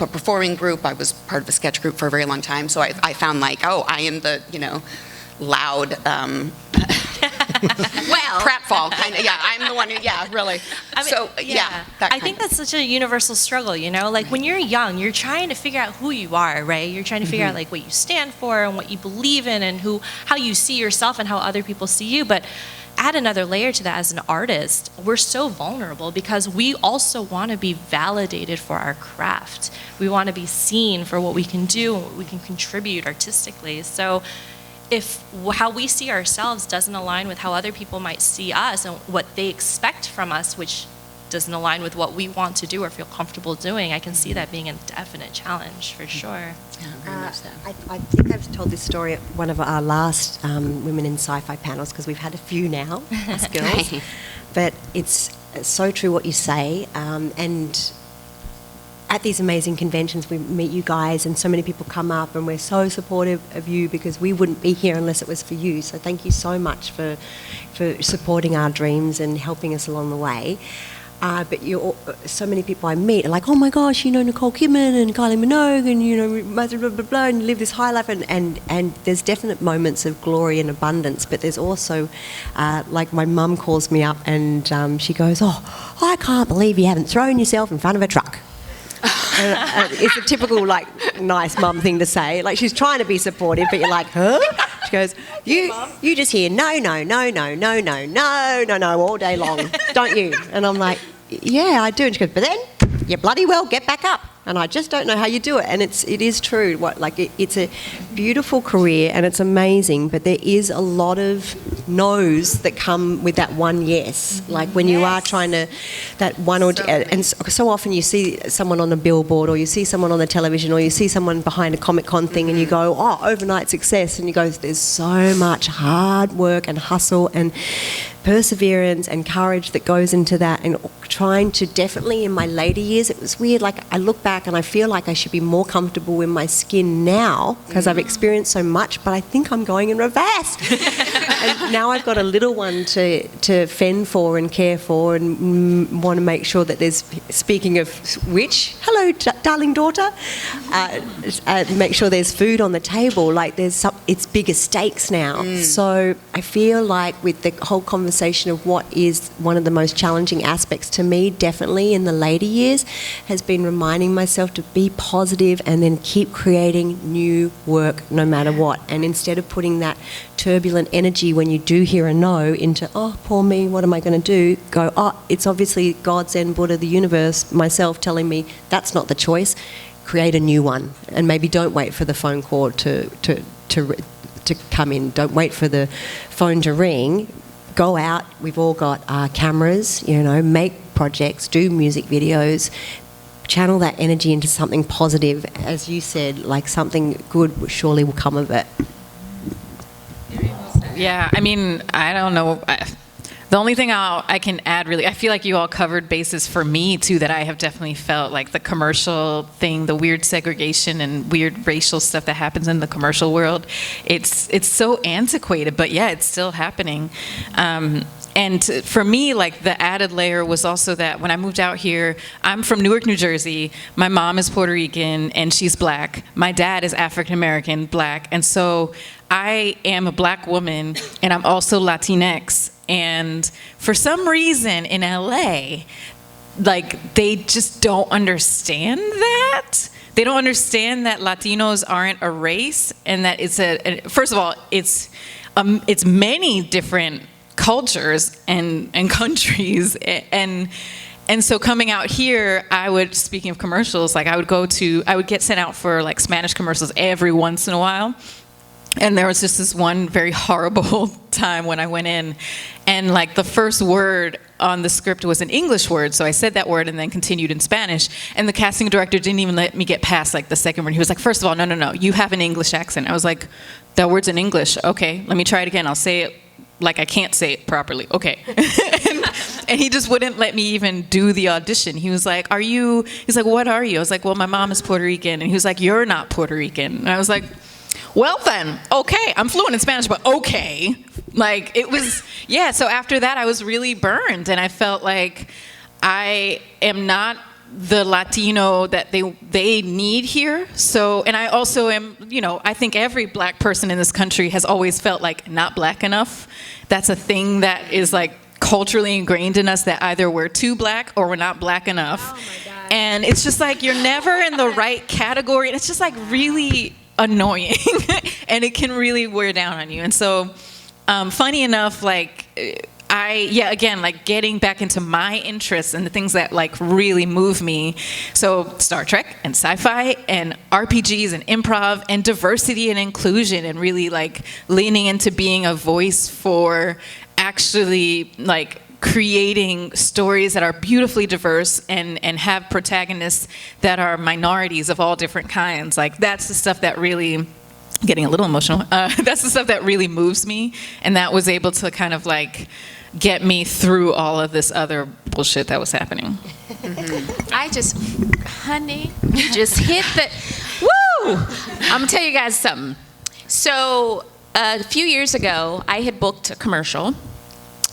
a performing group. I was part of a sketch group for a very long time. So I found like, oh, I am the, loud, pratfall kind of. Yeah, I'm the one who, really. I think that's such a universal struggle, like when you're young, you're trying to figure out who you are, right? You're trying to figure out like what you stand for and what you believe in and how you see yourself and how other people see you. But add another layer to that as an artist, we're so vulnerable because we also want to be validated for our craft. We want to be seen for what we can do and what we can contribute artistically. So if how we see ourselves doesn't align with how other people might see us and what they expect from us, which doesn't align with what we want to do or feel comfortable doing, I can see that being a definite challenge for sure. Yeah, very much so. I think I've told this story at one of our last Women in Sci-Fi panels, because we've had a few now, us girls. But it's so true what you say. And at these amazing conventions, we meet you guys, and so many people come up, and we're so supportive of you because we wouldn't be here unless it was for you. So thank you so much for supporting our dreams and helping us along the way. But so many people I meet are like, oh my gosh, Nicole Kidman and Kylie Minogue and, blah, blah, blah, blah, and you live this high life. And there's definite moments of glory and abundance, but there's also, like my mum calls me up and she goes, oh, I can't believe you haven't thrown yourself in front of a truck. It's a typical, nice mum thing to say. Like, she's trying to be supportive, but you're like, huh? She goes, you just hear no, all day long, don't you? And I'm like, yeah, I do. And she goes, but then you bloody well get back up. And I just don't know how you do it. And it is true. It's a beautiful career and it's amazing, but there is a lot of no's that come with that one yes. Like when you are trying to, that one or and so often you see someone on a billboard or you see someone on the television or you see someone behind a Comic-Con thing and you go, oh, overnight success. And you go, there's so much hard work and hustle and perseverance and courage that goes into that, and trying to, definitely in my later years, it was weird. Like, I look back and I feel like I should be more comfortable in my skin now because I've experienced so much, but I think I'm going in reverse. And now I've got a little one to fend for and care for, and want to make sure that there's, speaking of which, hello darling daughter, make sure there's food on the table. Like, it's bigger stakes now. So I feel like with the whole conversation of what is one of the most challenging aspects to me, definitely in the later years, has been reminding myself to be positive and then keep creating new work no matter what. And instead of putting that turbulent energy when you do hear a no into, oh, poor me, what am I going to do? Go, oh, it's obviously God, Zen, Buddha, the universe, myself telling me that's not the choice. Create a new one. And maybe don't wait for the phone call to come in. Don't wait for the phone to ring. Go out. We've all got cameras, make projects, do music videos, channel that energy into something positive. As you said, like, something good surely will come of it. Yeah, I mean, I don't know. The only thing I can add, really, I feel like you all covered bases for me, too, that I have definitely felt, like the commercial thing, the weird segregation and weird racial stuff that happens in the commercial world. It's so antiquated, but yeah, it's still happening. And for me, like, the added layer was also that when I moved out here, I'm from Newark, New Jersey. My mom is Puerto Rican and she's black. My dad is African American, black. And so I am a black woman and I'm also Latinx. And for some reason in LA, like, they just don't understand that. They don't understand that Latinos aren't a race, and that first of all, it's many different cultures and countries, and so coming out here, speaking of commercials, like, I would get sent out for like Spanish commercials every once in a while. And there was just this one very horrible time when I went in, and like the first word on the script was an English word, so I said that word and then continued in Spanish, and the casting director didn't even let me get past like the second word. He was like, first of all, no, you have an English accent. I was like, that word's in English. Okay, let me try it again. I'll say it like I can't say it properly. Okay. And he just wouldn't let me even do the audition. He was like, he's like, what are you? I was like, well, my mom is Puerto Rican. And he was like, you're not Puerto Rican. And I was like, well then, okay, I'm fluent in Spanish, but okay. Like, it was, yeah, so after that I was really burned, and I felt like I am not the Latino that they need here. So, and I also am, I think every black person in this country has always felt like not black enough. That's a thing that is like culturally ingrained in us, that either we're too black or we're not black enough. Oh my God. And it's just like you're never in the right category. And it's just like really annoying and it can really wear down on you. And so funny enough, like again, like getting back into my interests and the things that like really move me. So Star Trek and sci-fi and RPGs and improv and diversity and inclusion, and really like leaning into being a voice for actually like creating stories that are beautifully diverse and have protagonists that are minorities of all different kinds. Like that's the stuff that really, getting a little emotional, that's the stuff that really moves me, and that was able to kind of like get me through all of this other bullshit that was happening. Honey, you just hit the, woo! I'm gonna tell you guys something. So a few years ago, I had booked a commercial.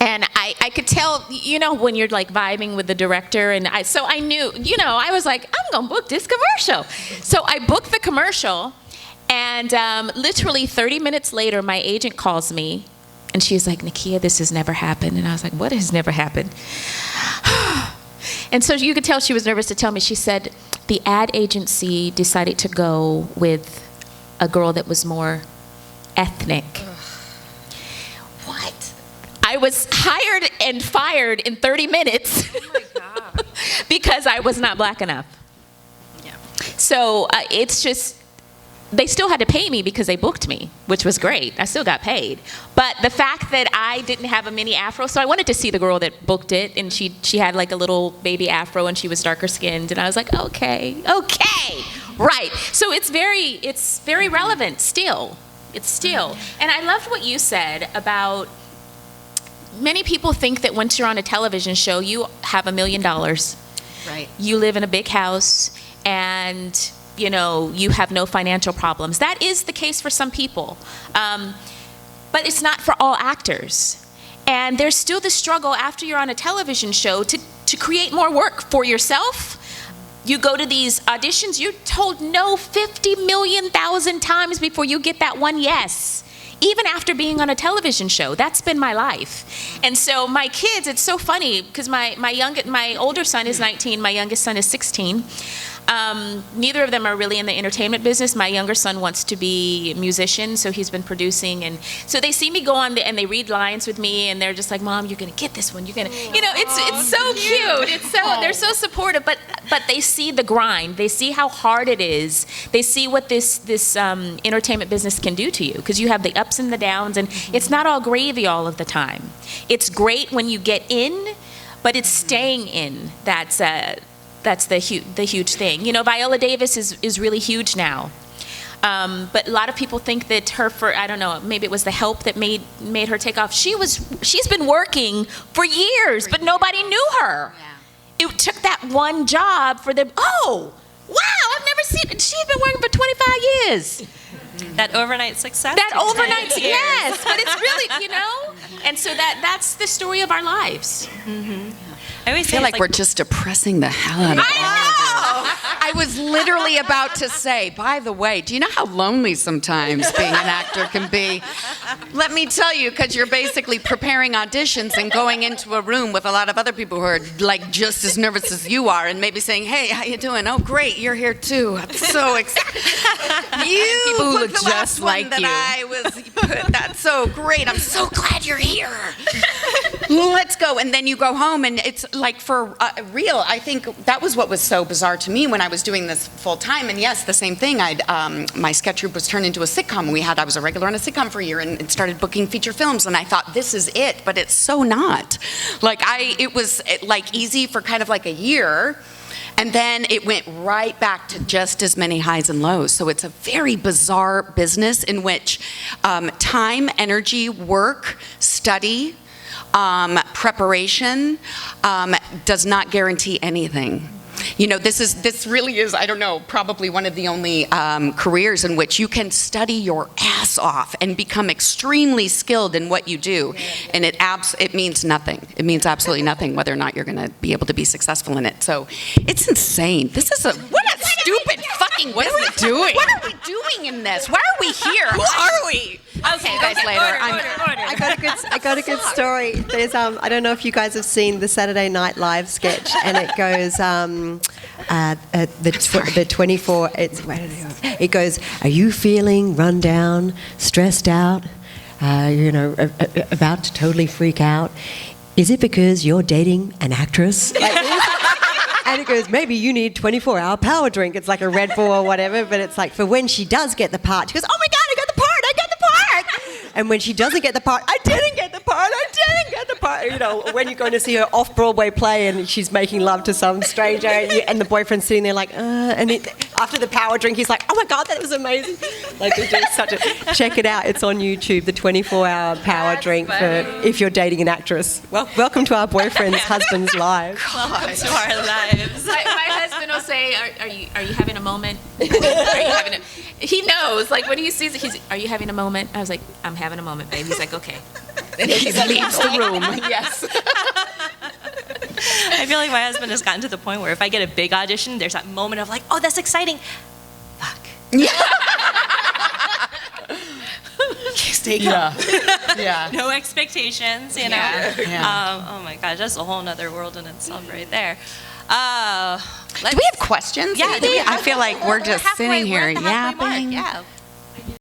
And I could tell, when you're like vibing with the director, and so I knew, I was like, I'm gonna book this commercial. So I booked the commercial, and literally 30 minutes later, my agent calls me, and she's like, Nakia, this has never happened. And I was like, what has never happened? And so you could tell she was nervous to tell me. She said, the ad agency decided to go with a girl that was more ethnic. What? I was hired and fired in 30 minutes. Oh my God. Because I was not black enough. Yeah. So it's just, they still had to pay me because they booked me, which was great. I still got paid. But the fact that I didn't have a mini afro, so I wanted to see the girl that booked it, and she had like a little baby afro, and she was darker skinned, and I was like, okay, right. So it's very relevant still. It's still. And I loved what you said about, many people think that once you're on a television show, you have $1 million. Right. You live in a big house, and you have no financial problems. That is the case for some people, but it's not for all actors. And there's still the struggle after you're on a television show to create more work for yourself. You go to these auditions, you're told no 50 million thousand times before you get that one yes. Even after being on a television show. That's been my life. And so my kids, it's so funny, because my older son is 19, my youngest son is 16. Neither of them are really in the entertainment business. My younger son wants to be a musician, so he's been producing. And so they see me go on and they read lines with me, and they're just like, Mom, you're gonna get this one. You're gonna, it's so cute. They're so supportive, but they see the grind. They see how hard it is. They see what this entertainment business can do to you, because you have the ups and the downs, and it's not all gravy all of the time. It's great when you get in, but it's staying in that's the huge thing. Viola Davis is really huge now. But a lot of people think that I don't know, maybe it was The Help that made her take off. She's been working for years, but nobody knew her. Yeah. It took that one job for them. Oh, wow, I've never seen it. She's been working for 25 years. That overnight success. Yes, but it's really, and so that's the story of our lives. Mm-hmm. I feel like we're just depressing the hell out of it. I was literally about to say, by the way, do you know how lonely sometimes being an actor can be? Let me tell you, because you're basically preparing auditions and going into a room with a lot of other people who are like just as nervous as you are, and maybe saying, hey, how you doing? Oh, great, you're here too. I'm so excited. You people who look just like you. That's so great. I'm so glad you're here. Let's go. And then you go home, and it's like for real. I think that was what was so bizarre to me when I was doing this full time. And yes, the same thing. My sketch group was turned into a sitcom. I was a regular on a sitcom for a year, and started booking feature films. And I thought, this is it, but it's so not. It was easy for kind of like a year. And then it went right back to just as many highs and lows. So it's a very bizarre business in which time, energy, work, study, preparation does not guarantee anything. You know, this really is, I don't know, probably one of the only careers in which you can study your ass off and become extremely skilled in what you do. And it means nothing. It means absolutely nothing whether or not you're going to be able to be successful in it. So it's insane. What a stupid fucking, what are we doing? What are we doing in this? Why are we here? Who are we? I'll see you guys later. I got a good story. There's I don't know if you guys have seen the Saturday Night Live sketch, and it goes the 24. It goes. Are you feeling run down, stressed out? About to totally freak out? Is it because you're dating an actress? And it goes, maybe you need 24-hour power drink. It's like a Red Bull or whatever, but it's like for when she does get the part, she goes, oh my God, I got the part. And when she doesn't get the part, I didn't get the part. You know, when you're going to see her off-Broadway play and she's making love to some stranger and the boyfriend's sitting there like, after the power drink, he's like, oh my God, that was amazing. Like, they're doing check it out. It's on YouTube, the 24-hour power drink for if you're dating an actress. Well, welcome to our boyfriend's husband's lives. Welcome to our lives. My husband will say, "Are you having a moment?" He knows, like when he sees it, "Are you having a moment?" I was like, "I'm having a moment, babe." He's like, "Okay." And he leaves the room. Yes. I feel like my husband has gotten to the point where if I get a big audition, there's that moment of like, "Oh, that's exciting." Fuck. Yeah. Stay calm. Yeah. No expectations, you know. Yeah. Oh my God, that's a whole nother world in itself right there. Do we have questions? Yeah. I feel like we're just sitting here yapping. Yeah.